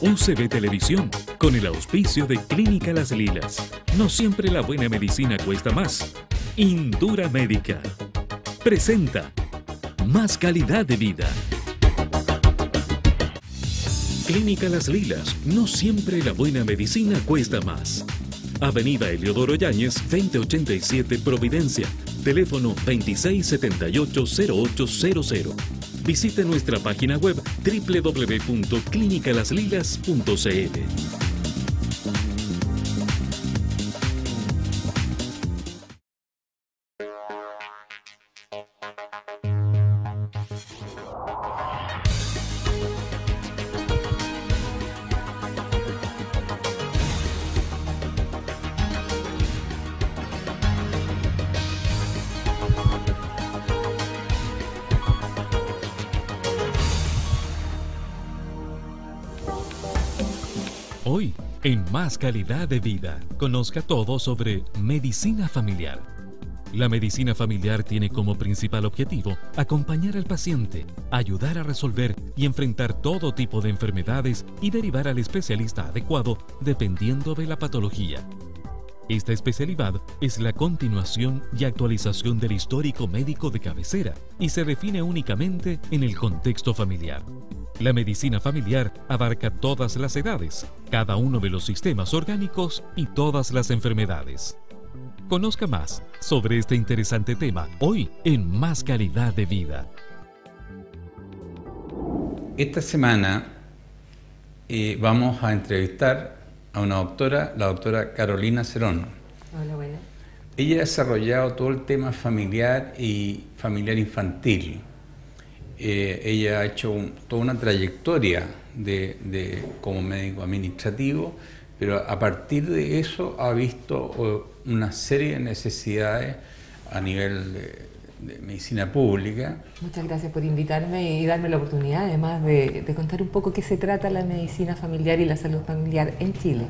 UCB Televisión, con el auspicio de Clínica Las Lilas. No siempre la buena medicina cuesta más. Indura Médica presenta Más calidad de vida. Clínica Las Lilas. No siempre la buena medicina cuesta más. Avenida Eliodoro Yáñez, 2087 Providencia. Teléfono 2678-0800. Visite nuestra página web www.clinicalaslilas.cl. Hoy, en Más Calidad de Vida, conozca todo sobre medicina familiar. La medicina familiar tiene como principal objetivo acompañar al paciente, ayudar a resolver y enfrentar todo tipo de enfermedades y derivar al especialista adecuado dependiendo de la patología. Esta especialidad es la continuación y actualización del histórico médico de cabecera y se define únicamente en el contexto familiar. La medicina familiar abarca todas las edades, cada uno de los sistemas orgánicos y todas las enfermedades. Conozca más sobre este interesante tema hoy en Más Calidad de Vida. Esta semana vamos a entrevistar a una doctora, la doctora Carolina Cerón. Hola, buena. Ella ha desarrollado todo el tema familiar y familiar infantil. Ella ha hecho toda una trayectoria como médico administrativo, pero a partir de eso ha visto una serie de necesidades a nivel de medicina pública. Muchas gracias por invitarme y darme la oportunidad, además de contar un poco qué se trata la medicina familiar y la salud familiar en Chile.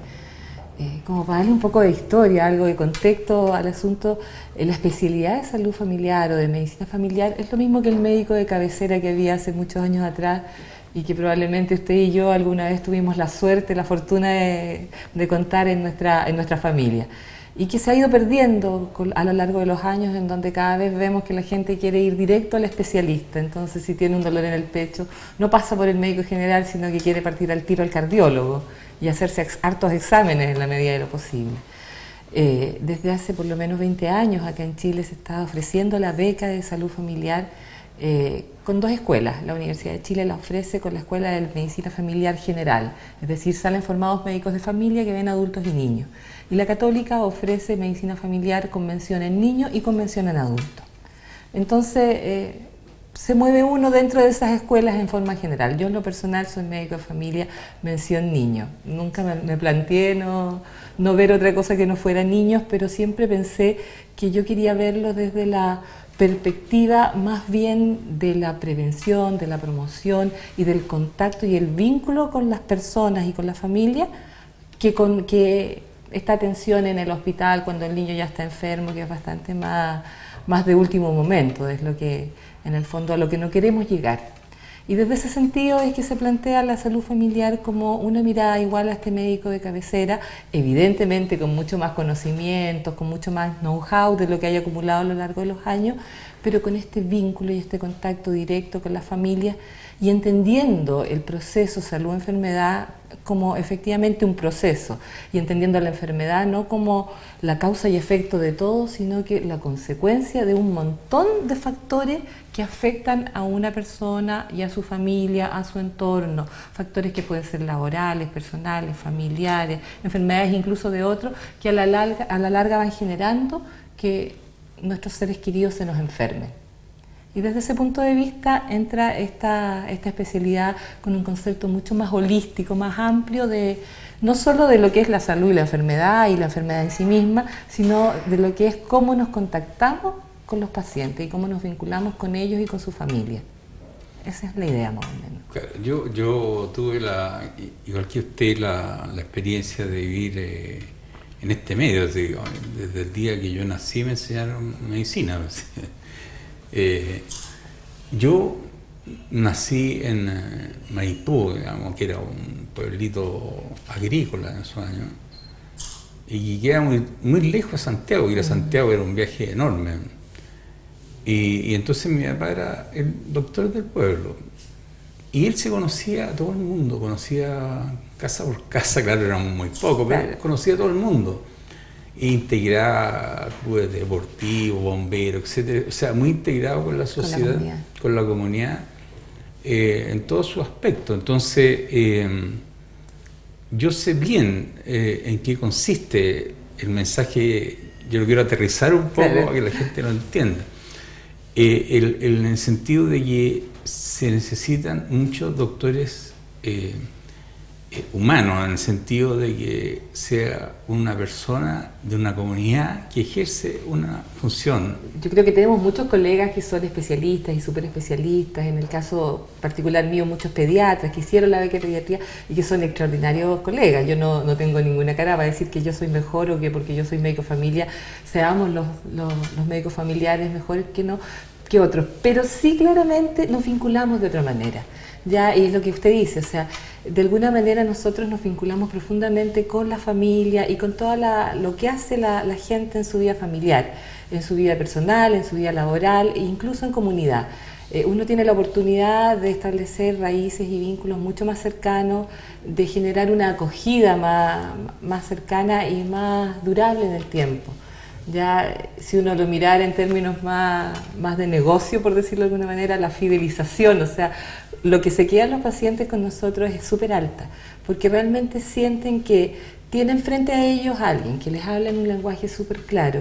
Como para darle un poco de historia, algo de contexto al asunto, la especialidad de salud familiar o de medicina familiar es lo mismo que el médico de cabecera que había hace muchos años atrás y que probablemente usted y yo alguna vez tuvimos la suerte, la fortuna de contar en nuestra familia. Y que se ha ido perdiendo a lo largo de los años, en donde cada vez vemos que la gente quiere ir directo al especialista. Entonces, si tiene un dolor en el pecho, no pasa por el médico general, sino que quiere partir al tiro al cardiólogo y hacerse hartos exámenes en la medida de lo posible. Desde hace por lo menos 20 años acá en Chile se está ofreciendo la beca de salud familiar con dos escuelas. La Universidad de Chile la ofrece con la Escuela de Medicina Familiar General, es decir, salen formados médicos de familia que ven adultos y niños. Y la Católica ofrece medicina familiar con mención en niños y con mención en adultos. Entonces, se mueve uno dentro de esas escuelas en forma general. Yo en lo personal soy médico de familia, mención niño. Nunca me planteé no ver otra cosa que no fuera niños, pero siempre pensé que yo quería verlo desde la perspectiva más bien de la prevención, de la promoción y del contacto y el vínculo con las personas y con la familia, que esta atención en el hospital cuando el niño ya está enfermo, que es bastante más de último momento, es lo que en el fondo a lo que no queremos llegar. Y desde ese sentido es que se plantea la salud familiar como una mirada igual a este médico de cabecera, evidentemente con mucho más conocimientos, con mucho más know-how de lo que haya acumulado a lo largo de los años, pero con este vínculo y este contacto directo con la familia y entendiendo el proceso salud-enfermedad como efectivamente un proceso y entendiendo la enfermedad no como la causa y efecto de todo, sino que la consecuencia de un montón de factores que afectan a una persona y a su familia, a su entorno, factores que pueden ser laborales, personales, familiares, enfermedades incluso de otros, que a la larga van generando que nuestros seres queridos se nos enfermen. Y desde ese punto de vista entra esta especialidad con un concepto mucho más holístico, más amplio, no solo de lo que es la salud y la enfermedad en sí misma, sino de lo que es cómo nos contactamos con los pacientes y cómo nos vinculamos con ellos y con su familia. Esa es la idea más o menos. Claro, yo tuve, igual que usted, la experiencia de vivir en este medio, digo, desde el día que yo nací me enseñaron medicina. Yo nací en Maipú, digamos, que era un pueblito agrícola en esos años, y queda muy lejos de Santiago, ir a Santiago era un viaje enorme. Y entonces mi papá era el doctor del pueblo, y él se conocía a todo el mundo, conocía casa por casa, claro, éramos muy pocos, pero conocía a todo el mundo. Integraba clubes deportivos, bomberos, etcétera, o sea, muy integrado con la sociedad, con la comunidad, en todos sus aspectos. Entonces, yo sé bien en qué consiste el mensaje, yo lo quiero aterrizar un poco para que la gente lo entienda. En el sentido de que se necesitan muchos doctores humanos, en el sentido de que sea una persona de una comunidad que ejerce una función. Yo creo que tenemos muchos colegas que son especialistas y súper especialistas, en el caso particular mío muchos pediatras que hicieron la beca de pediatría y que son extraordinarios colegas. Yo no tengo ninguna cara para decir que yo soy mejor o que porque yo soy médico familia seamos los médicos familiares mejores que otros, pero sí claramente nos vinculamos de otra manera. Ya, y es lo que usted dice, o sea, de alguna manera nosotros nos vinculamos profundamente con la familia y con todo lo que hace la gente en su vida familiar, en su vida personal, en su vida laboral e incluso en comunidad. Uno tiene la oportunidad de establecer raíces y vínculos mucho más cercanos, de generar una acogida más cercana y más durable en el tiempo. Ya, si uno lo mirara en términos más de negocio, por decirlo de alguna manera, la fidelización, o sea, lo que se quedan los pacientes con nosotros es súper alta, porque realmente sienten que tienen frente a ellos a alguien que les habla en un lenguaje súper claro,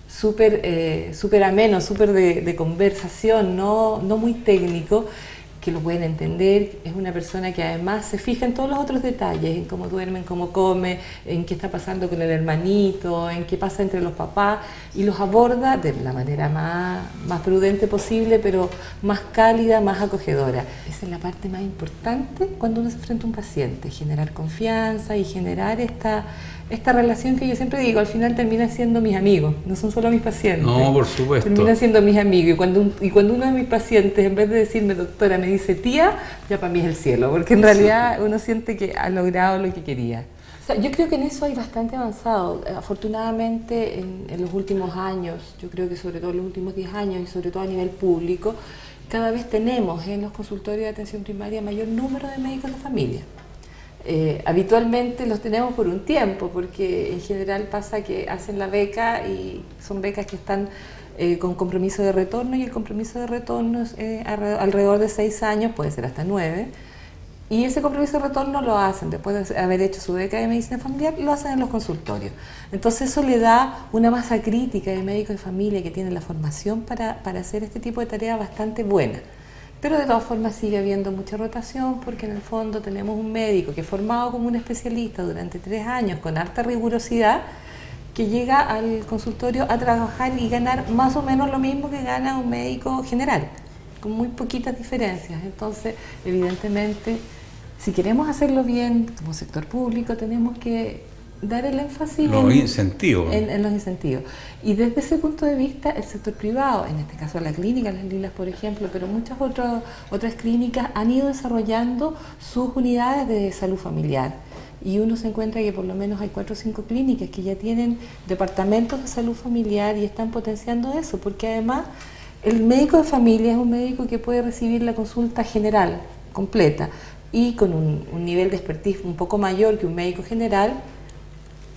súper ameno, súper de conversación, no muy técnico, que lo pueden entender. Es una persona que además se fija en todos los otros detalles, en cómo duermen, cómo come, en qué está pasando con el hermanito, en qué pasa entre los papás, y los aborda de la manera más prudente posible, pero más cálida, más acogedora. Esa es la parte más importante cuando uno se enfrenta a un paciente, generar confianza y generar esta relación que yo siempre digo, al final termina siendo mis amigos, no son solo mis pacientes. No, por supuesto. Termina siendo mis amigos, y cuando uno de mis pacientes, en vez de decirme doctora, me dice tía, ya para mí es el cielo, porque en realidad uno siente que ha logrado lo que quería. O sea, yo creo que en eso hay bastante avanzado. Afortunadamente en los últimos años, yo creo que sobre todo en los últimos 10 años y sobre todo a nivel público, cada vez tenemos en los consultorios de atención primaria mayor número de médicos de familia. Habitualmente los tenemos por un tiempo, porque en general pasa que hacen la beca y son becas que están con compromiso de retorno, y el compromiso de retorno es alrededor de 6 años, puede ser hasta 9, y ese compromiso de retorno lo hacen después de haber hecho su beca de medicina familiar, lo hacen en los consultorios. Entonces eso le da una masa crítica de médicos de familia que tienen la formación para hacer este tipo de tareas bastante buena. Pero de todas formas sigue habiendo mucha rotación, porque en el fondo tenemos un médico que es formado como un especialista durante 3 años con harta rigurosidad, que llega al consultorio a trabajar y ganar más o menos lo mismo que gana un médico general, con muy poquitas diferencias. Entonces, evidentemente, si queremos hacerlo bien como sector público, tenemos que dar el énfasis en los incentivos. Y desde ese punto de vista, el sector privado, en este caso la clínica Las Lilas, por ejemplo, pero muchas otras clínicas han ido desarrollando sus unidades de salud familiar. Y uno se encuentra que por lo menos hay 4 o 5 clínicas que ya tienen departamentos de salud familiar y están potenciando eso, porque además el médico de familia es un médico que puede recibir la consulta general, completa, y con un nivel de expertise un poco mayor que un médico general,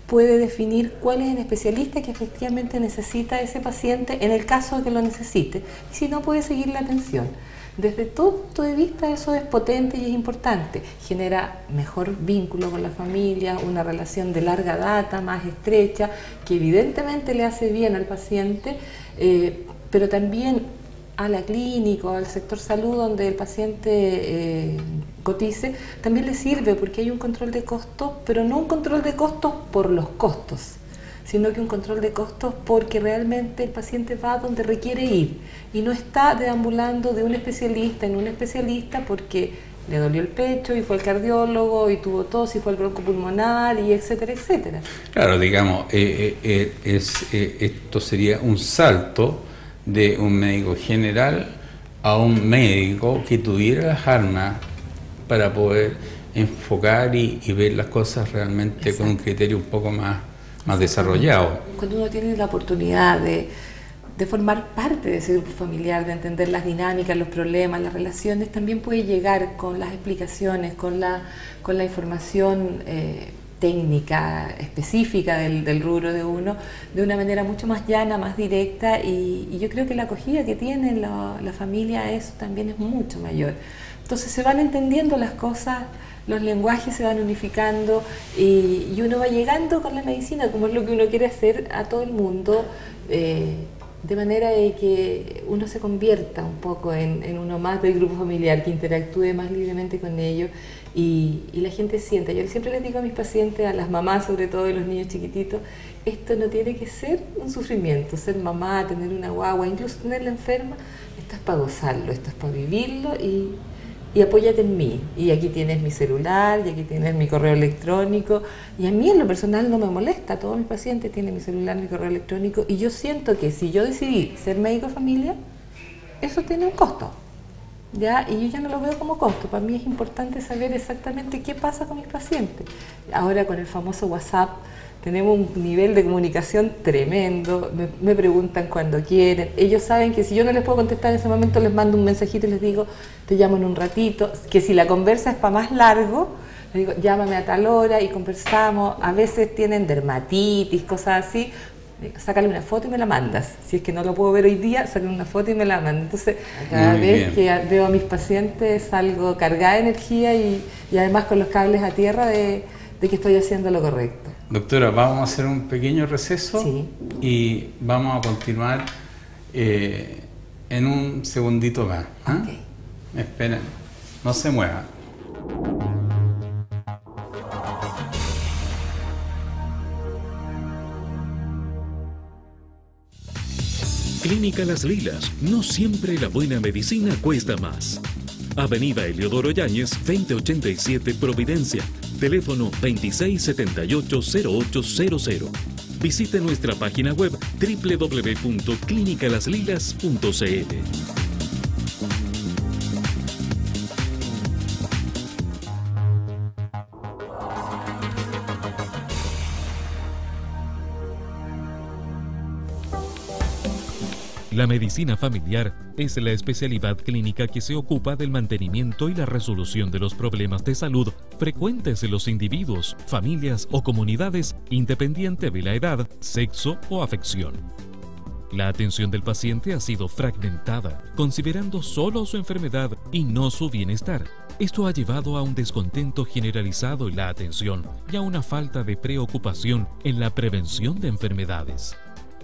puede definir cuál es el especialista que efectivamente necesita ese paciente en el caso de que lo necesite, y si no, puede seguir la atención. Desde todo punto de vista eso es potente y es importante, genera mejor vínculo con la familia, una relación de larga data, más estrecha, que evidentemente le hace bien al paciente, pero también a la clínica o al sector salud donde el paciente cotice, también le sirve, porque hay un control de costos, pero no un control de costos por los costos, sino que un control de costos porque realmente el paciente va donde requiere ir y no está deambulando de un especialista en un especialista porque le dolió el pecho y fue al cardiólogo y tuvo tos y fue al broncopulmonar y etcétera, etcétera. Claro, digamos, esto sería un salto de un médico general a un médico que tuviera las armas para poder enfocar y ver las cosas realmente. Exacto. Con un criterio un poco más desarrollado. Cuando uno tiene la oportunidad de formar parte de ese grupo familiar, de entender las dinámicas, los problemas, las relaciones, también puede llegar con las explicaciones, con la información técnica específica del rubro de uno, de una manera mucho más llana, más directa, y yo creo que la acogida que tiene la familia a eso también es mucho mayor. Entonces se van entendiendo las cosas, los lenguajes se van unificando y uno va llegando con la medicina, como es lo que uno quiere hacer, a todo el mundo, de manera de que uno se convierta un poco en uno más del grupo familiar, que interactúe más libremente con ellos y la gente sienta. Yo siempre les digo a mis pacientes, a las mamás sobre todo de los niños chiquititos, esto no tiene que ser un sufrimiento, ser mamá, tener una guagua, incluso tenerla enferma, esto es para gozarlo, esto es para vivirlo y apóyate en mí, y aquí tienes mi celular, y aquí tienes mi correo electrónico, y a mí en lo personal no me molesta, todos mis pacientes tienen mi celular, mi correo electrónico, y yo siento que si yo decidí ser médico de familia, eso tiene un costo, ¿ya? Y yo ya no lo veo como costo, para mí es importante saber exactamente qué pasa con mis pacientes. Ahora con el famoso WhatsApp, tenemos un nivel de comunicación tremendo, me preguntan cuando quieren, ellos saben que si yo no les puedo contestar en ese momento les mando un mensajito y les digo, te llamo en un ratito, que si la conversa es para más largo, les digo, llámame a tal hora y conversamos, a veces tienen dermatitis, cosas así, sácale una foto y me la mandas, si es que no lo puedo ver hoy día, sácale una foto y me la mandas. Entonces cada vez que veo a mis pacientes salgo cargada de energía y además con los cables a tierra de que estoy haciendo lo correcto. Doctora, vamos a hacer un pequeño receso. Sí. Y vamos a continuar en un segundito más. Okay. Esperen, no se muevan. Clínica Las Lilas, no siempre la buena medicina cuesta más. Avenida Eliodoro Yáñez, 2087 Providencia. Teléfono 2678-0800. Visite nuestra página web www.clinicalaslilas.cl. La medicina familiar es la especialidad clínica que se ocupa del mantenimiento y la resolución de los problemas de salud frecuentes en los individuos, familias o comunidades, independiente de la edad, sexo o afección. La atención del paciente ha sido fragmentada, considerando solo su enfermedad y no su bienestar. Esto ha llevado a un descontento generalizado en la atención y a una falta de preocupación en la prevención de enfermedades.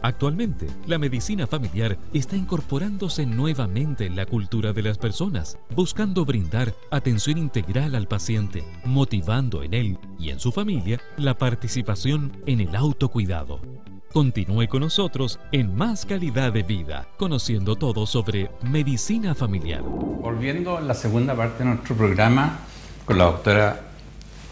Actualmente, la medicina familiar está incorporándose nuevamente en la cultura de las personas, buscando brindar atención integral al paciente, motivando en él y en su familia la participación en el autocuidado. Continúe con nosotros en Más Calidad de Vida, conociendo todo sobre medicina familiar. Volviendo a la segunda parte de nuestro programa con la doctora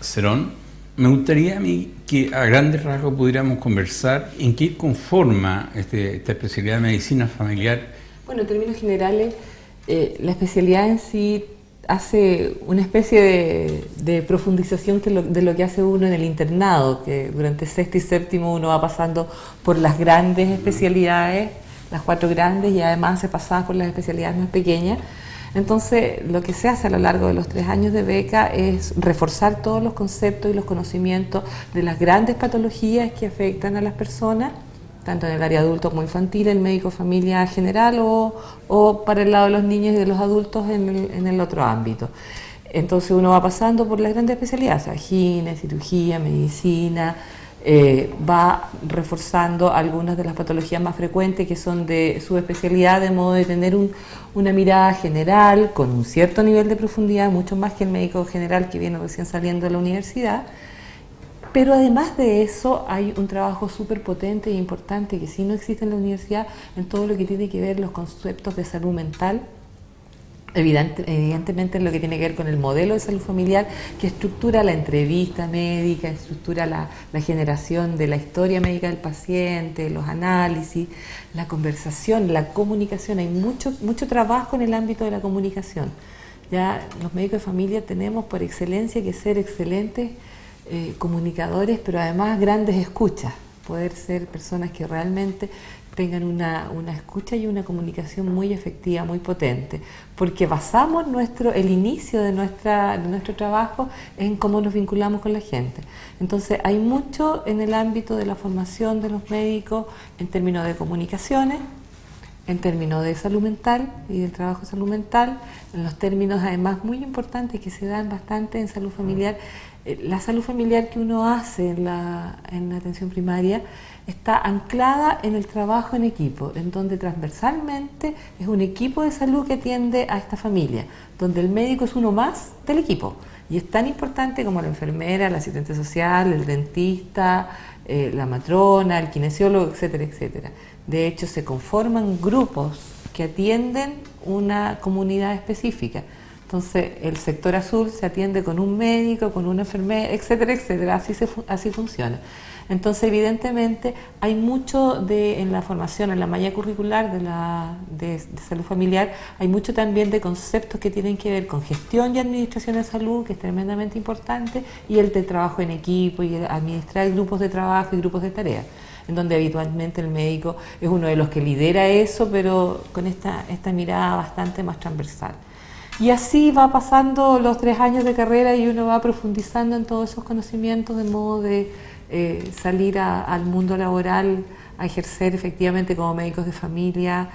Cerón, me gustaría a mí que a grandes rasgos pudiéramos conversar en qué conforma esta especialidad de medicina familiar. Bueno, en términos generales, la especialidad en sí hace una especie de profundización de lo que hace uno en el internado, que durante sexto y séptimo uno va pasando por las grandes especialidades, las 4 grandes, y además se pasa por las especialidades más pequeñas. Entonces, lo que se hace a lo largo de los 3 años de beca es reforzar todos los conceptos y los conocimientos de las grandes patologías que afectan a las personas, tanto en el área adulto como infantil, el médico familia general o para el lado de los niños y de los adultos en el otro ámbito. Entonces uno va pasando por las grandes especialidades, o sea, gine, cirugía, medicina, va reforzando algunas de las patologías más frecuentes que son de su especialidad, de modo de tener una mirada general con un cierto nivel de profundidad, mucho más que el médico general que viene recién saliendo de la universidad. Pero además de eso hay un trabajo súper potente e importante que sí no existe en la universidad en todo lo que tiene que ver los conceptos de salud mental, evidentemente en lo que tiene que ver con el modelo de salud familiar que estructura la entrevista médica, estructura la generación de la historia médica del paciente, los análisis, la conversación, la comunicación. Hay mucho trabajo en el ámbito de la comunicación. Ya los médicos de familia tenemos por excelencia que ser excelentes comunicadores, pero además grandes escuchas, poder ser personas que realmente tengan una escucha y una comunicación muy efectiva, muy potente, porque basamos el inicio de nuestro trabajo en cómo nos vinculamos con la gente. Entonces hay mucho en el ámbito de la formación de los médicos en términos de comunicaciones, en términos de salud mental y del trabajo de salud mental, en los términos además muy importantes que se dan bastante en salud familiar. La salud familiar que uno hace en la atención primaria está anclada en el trabajo en equipo, en donde transversalmente es un equipo de salud que atiende a esta familia, donde el médico es uno más del equipo. Y es tan importante como la enfermera, la asistente social, el dentista, la matrona, el kinesiólogo, etcétera, etcétera. De hecho, se conforman grupos que atienden una comunidad específica. Entonces, el sector azul se atiende con un médico, con una enfermera, etcétera, etcétera. Así funciona. Entonces, evidentemente, hay mucho en la formación, en la malla curricular de salud familiar, hay mucho también de conceptos que tienen que ver con gestión y administración de salud, que es tremendamente importante, y el de trabajo en equipo y administrar grupos de trabajo y grupos de tareas, en donde habitualmente el médico es uno de los que lidera eso, pero con esta mirada bastante más transversal. Y así va pasando los 3 años de carrera y uno va profundizando en todos esos conocimientos de modo de salir al mundo laboral a ejercer efectivamente como médicos de familia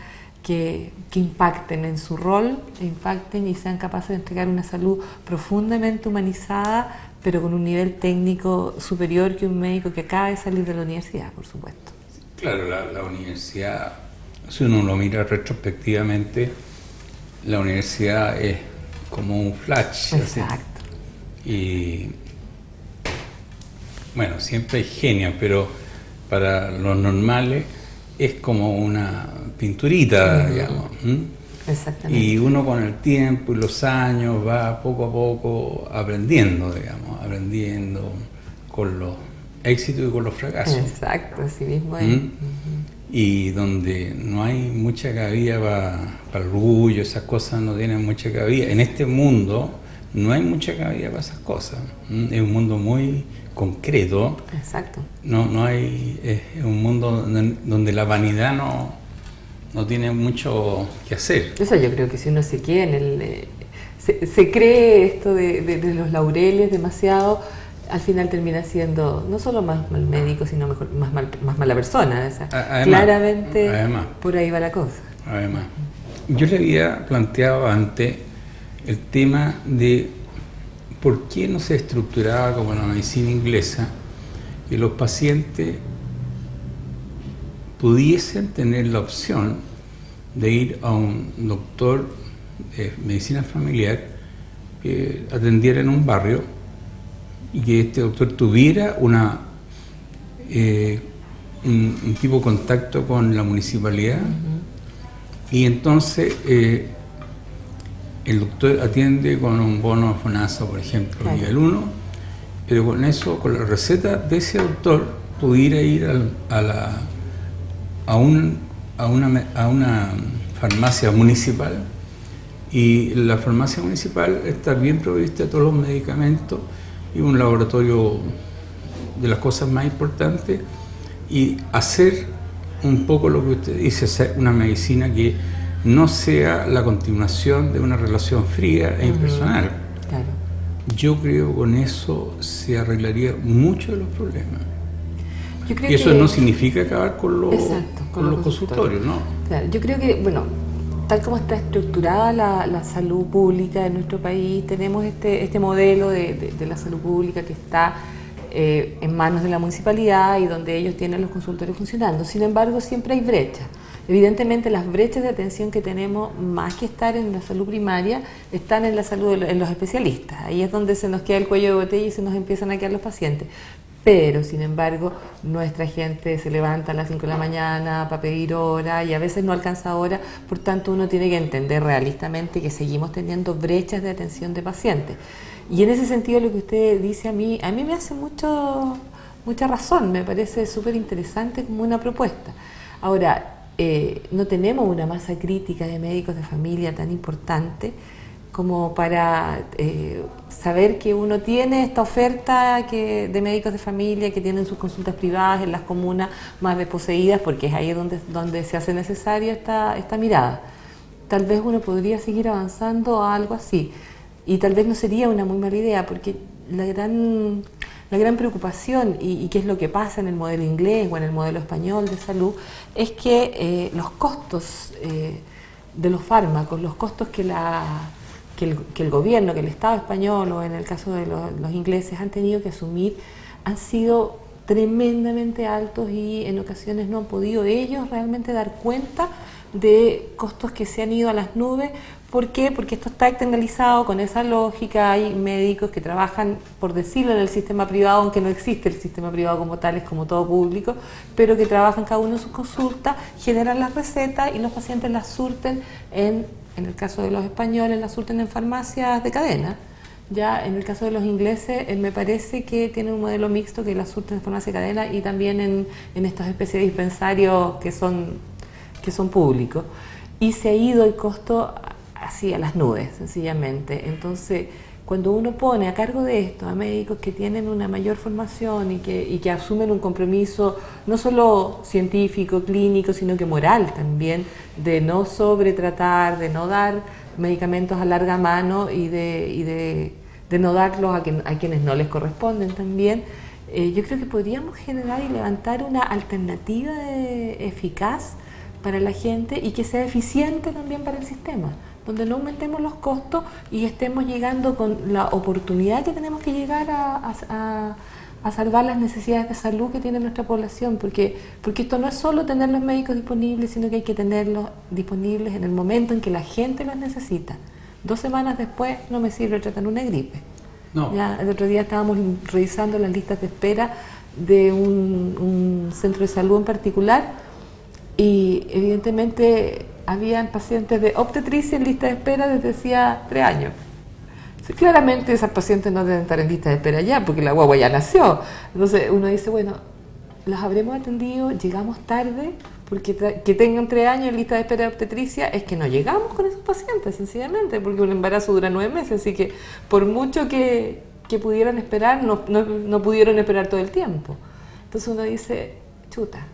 que impacten en su rol, impacten y sean capaces de entregar una salud profundamente humanizada, pero con un nivel técnico superior que un médico que acaba de salir de la universidad, por supuesto. Claro, la universidad, si uno lo mira retrospectivamente, la universidad es como un flash. Exacto. Así. Y bueno, siempre hay genios, pero para los normales es como una pinturita, digamos. Exactamente. Y uno con el tiempo y los años va poco a poco aprendiendo, digamos, aprendiendo con los éxitos y con los fracasos. Exacto, así mismo es. Y donde no hay mucha cabida para el orgullo, esas cosas no tienen mucha cabida. En este mundo no hay mucha cabida para esas cosas. Es un mundo muy concreto. Exacto. No hay, es un mundo donde la vanidad no tiene mucho que hacer. Eso yo creo que si uno se queda se cree esto de los laureles demasiado, al final termina siendo no solo más mal médico, sino más mala persona. O sea, además, claramente por ahí va la cosa. Además, yo le había planteado antes el tema de por qué no se estructuraba como la medicina inglesa que los pacientes pudiesen tener la opción de ir a un doctor de medicina familiar que atendiera en un barrio y que este doctor tuviera un tipo de contacto con la municipalidad. Y entonces el doctor atiende con un bono FONASA, por ejemplo, nivel 1, pero con eso, con la receta de ese doctor, pudiera ir a una farmacia municipal, y la farmacia municipal está bien provista de todos los medicamentos y un laboratorio de las cosas más importantes, y hacer un poco lo que usted dice, hacer una medicina que no sea la continuación de una relación fría e impersonal. Claro. Yo creo que con eso se arreglaría muchos de los problemas. Yo creo y eso que no significa acabar con los consultorios, consultorios, ¿no? Claro, yo creo que, bueno, tal como está estructurada la salud pública en nuestro país, tenemos este modelo de la salud pública que está en manos de la municipalidad y donde ellos tienen los consultorios funcionando. Sin embargo, siempre hay brechas. Evidentemente, las brechas de atención que tenemos, más que estar en la salud primaria, están en la salud en los especialistas. Ahí es donde se nos queda el cuello de botella y se nos empiezan a quedar los pacientes. Pero, sin embargo, nuestra gente se levanta a las 5 de la mañana para pedir hora y a veces no alcanza hora. Por tanto, uno tiene que entender realistamente que seguimos teniendo brechas de atención de pacientes. Y en ese sentido, lo que usted dice a mí me hace mucha razón. Me parece súper interesante como una propuesta. Ahora, no tenemos una masa crítica de médicos de familia tan importante como para saber que uno tiene esta oferta de médicos de familia que tienen sus consultas privadas en las comunas más desposeídas, porque es ahí donde se hace necesaria esta mirada. Tal vez uno podría seguir avanzando a algo así, y tal vez no sería una muy mala idea, porque la gran preocupación, y qué es lo que pasa en el modelo inglés o en el modelo español de salud, es que los costos de los fármacos, los costos que el gobierno, que el Estado español, o en el caso de los ingleses, han tenido que asumir, han sido tremendamente altos, y en ocasiones no han podido ellos realmente dar cuenta de costos que se han ido a las nubes. ¿Por qué? Porque esto está externalizado con esa lógica. Hay médicos que trabajan, por decirlo, en el sistema privado, aunque no existe el sistema privado como tal, es como todo público, pero que trabajan cada uno en sus consultas, generan las recetas y los pacientes las surten en el caso de los españoles, las surten en farmacias de cadena. Ya en el caso de los ingleses, me parece que tienen un modelo mixto, que las surten en farmacia de cadena y también en estas especies de dispensarios que son públicos. Y se ha ido el costo así a las nubes, sencillamente. Entonces, cuando uno pone a cargo de esto a médicos que tienen una mayor formación y que asumen un compromiso no solo científico, clínico, sino que moral también, de no sobretratar, de no dar medicamentos a larga mano y de no darlos a quienes no les corresponden también, yo creo que podríamos generar y levantar una alternativa eficaz para la gente y que sea eficiente también para el sistema, donde no aumentemos los costos y estemos llegando con la oportunidad que tenemos que llegar a salvar las necesidades de salud que tiene nuestra población, porque esto no es solo tener los médicos disponibles, sino que hay que tenerlos disponibles en el momento en que la gente los necesita. 2 semanas después no me sirve tratar una gripe. No. Ya, el otro día estábamos revisando las listas de espera de un centro de salud en particular, y evidentemente habían pacientes de obstetricia en lista de espera desde hacía 3 años. Claramente esas pacientes no deben estar en lista de espera ya, porque la guagua ya nació. Entonces uno dice, bueno, las habremos atendido, llegamos tarde, porque que tengan 3 años en lista de espera de obstetricia es que no llegamos con esos pacientes, sencillamente, porque un embarazo dura 9 meses, así que por mucho que pudieran esperar, no pudieron esperar todo el tiempo. Entonces uno dice, chuta,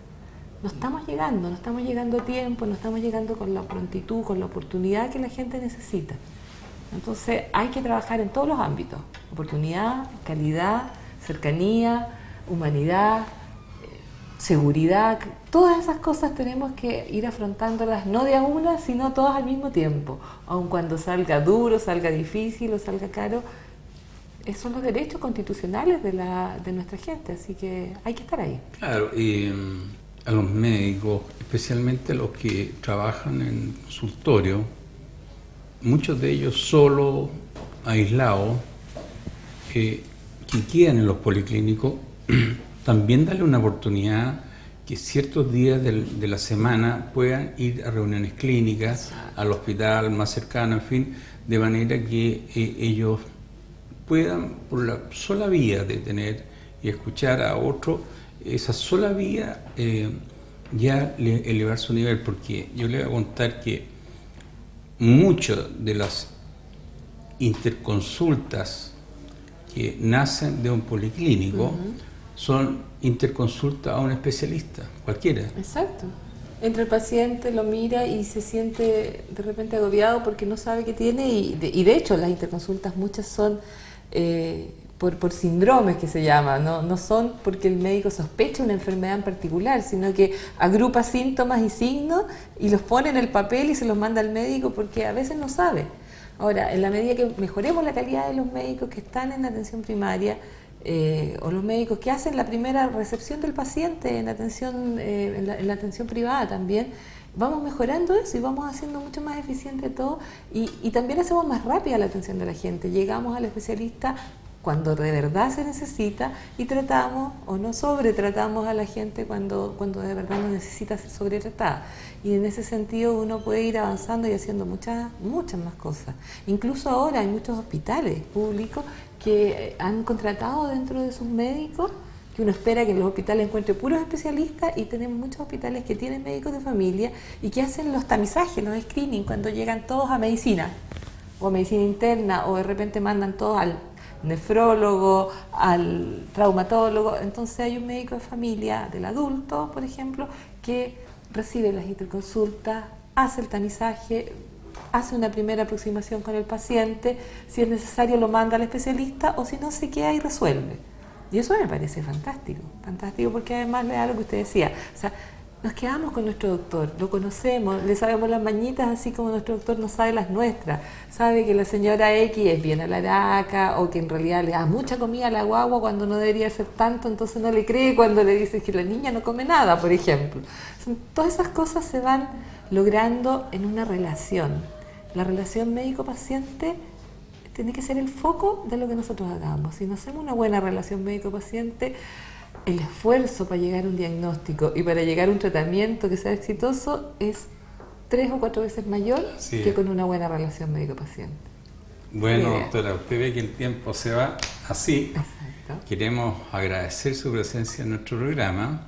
no estamos llegando a tiempo, no estamos llegando con la prontitud, con la oportunidad que la gente necesita. Entonces hay que trabajar en todos los ámbitos: oportunidad, calidad, cercanía, humanidad, seguridad. Todas esas cosas tenemos que ir afrontándolas, no de a una, sino todas al mismo tiempo, aun cuando salga duro, salga difícil o salga caro. Esos son los derechos constitucionales de nuestra gente, así que hay que estar ahí. Claro, y a los médicos, especialmente los que trabajan en consultorio, muchos de ellos solo, aislados, que quedan en los policlínicos, también darle una oportunidad que ciertos días de la semana puedan ir a reuniones clínicas, al hospital más cercano, en fin, de manera que ellos puedan, por la sola vía de tener y escuchar a otro, esa sola vía ya elevar su nivel, porque yo le voy a contar que muchas de las interconsultas que nacen de un policlínico son interconsultas a un especialista, cualquiera. Exacto. Entra el paciente, lo mira y se siente de repente agobiado porque no sabe qué tiene, y de hecho las interconsultas muchas son por síndromes, que se llama, no son porque el médico sospecha una enfermedad en particular, sino que agrupa síntomas y signos y los pone en el papel y se los manda al médico porque a veces no sabe. Ahora, en la medida que mejoremos la calidad de los médicos que están en la atención primaria, o los médicos que hacen la primera recepción del paciente en la atención privada también, vamos mejorando eso y vamos haciendo mucho más eficiente todo, y también hacemos más rápida la atención de la gente. Llegamos al especialista cuando de verdad se necesita y tratamos o no sobretratamos a la gente cuando de verdad no necesita ser sobretratada. Y en ese sentido uno puede ir avanzando y haciendo muchas más cosas. Incluso ahora hay muchos hospitales públicos que han contratado dentro de sus médicos, que uno espera que en los hospitales encuentre puros especialistas, y tenemos muchos hospitales que tienen médicos de familia y que hacen los tamizajes, los screening, cuando llegan todos a medicina o medicina interna, o de repente mandan todos al nefrólogo, al traumatólogo. Entonces hay un médico de familia del adulto, por ejemplo, que recibe las interconsultas, hace el tamizaje, hace una primera aproximación con el paciente, si es necesario lo manda al especialista, o si no, se queda y resuelve. Y eso me parece fantástico, fantástico, porque además le da lo que usted decía, o sea, nos quedamos con nuestro doctor, lo conocemos, le sabemos las mañitas así como nuestro doctor nos sabe las nuestras. Sabe que la señora X es bien alaraca, o que en realidad le da mucha comida a la guagua cuando no debería ser tanto, entonces no le cree cuando le dice que la niña no come nada, por ejemplo. Todas esas cosas se van logrando en una relación. La relación médico-paciente tiene que ser el foco de lo que nosotros hagamos. Si no hacemos una buena relación médico-paciente, el esfuerzo para llegar a un diagnóstico y para llegar a un tratamiento que sea exitoso es 3 o 4 veces mayor que con una buena relación médico-paciente. Bueno, doctora, usted ve que el tiempo se va así. Exacto. Queremos agradecer su presencia en nuestro programa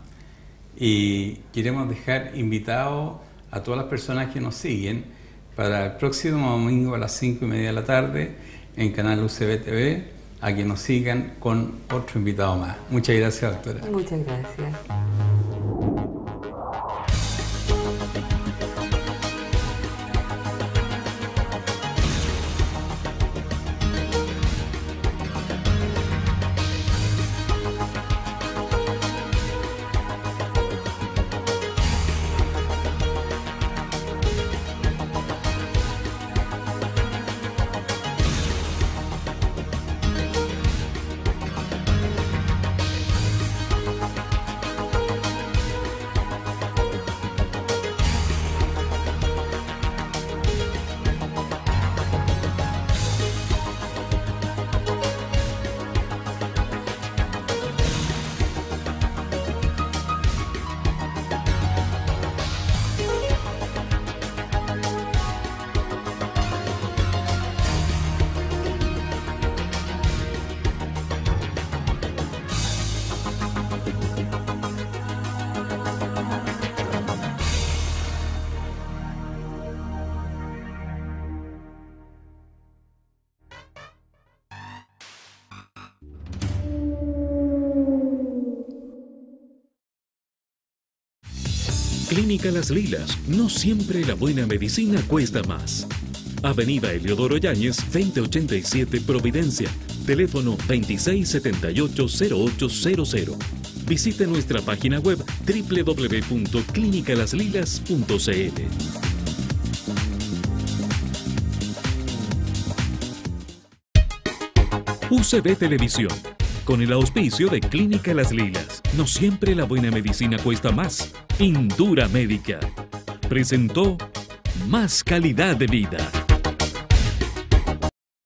y queremos dejar invitados a todas las personas que nos siguen para el próximo domingo a las 5:30 de la tarde en Canal UCB TV, a que nos sigan con otro invitado más. Muchas gracias, doctora. Muchas gracias. Clínica Las Lilas, no siempre la buena medicina cuesta más. Avenida Eliodoro Yáñez, 2087 Providencia, teléfono 2678-0800. Visite nuestra página web www.clinicalaslilas.cl. UCB Televisión, con el auspicio de Clínica Las Lilas. No siempre la buena medicina cuesta más. Indura Médica presentó Más Calidad de Vida.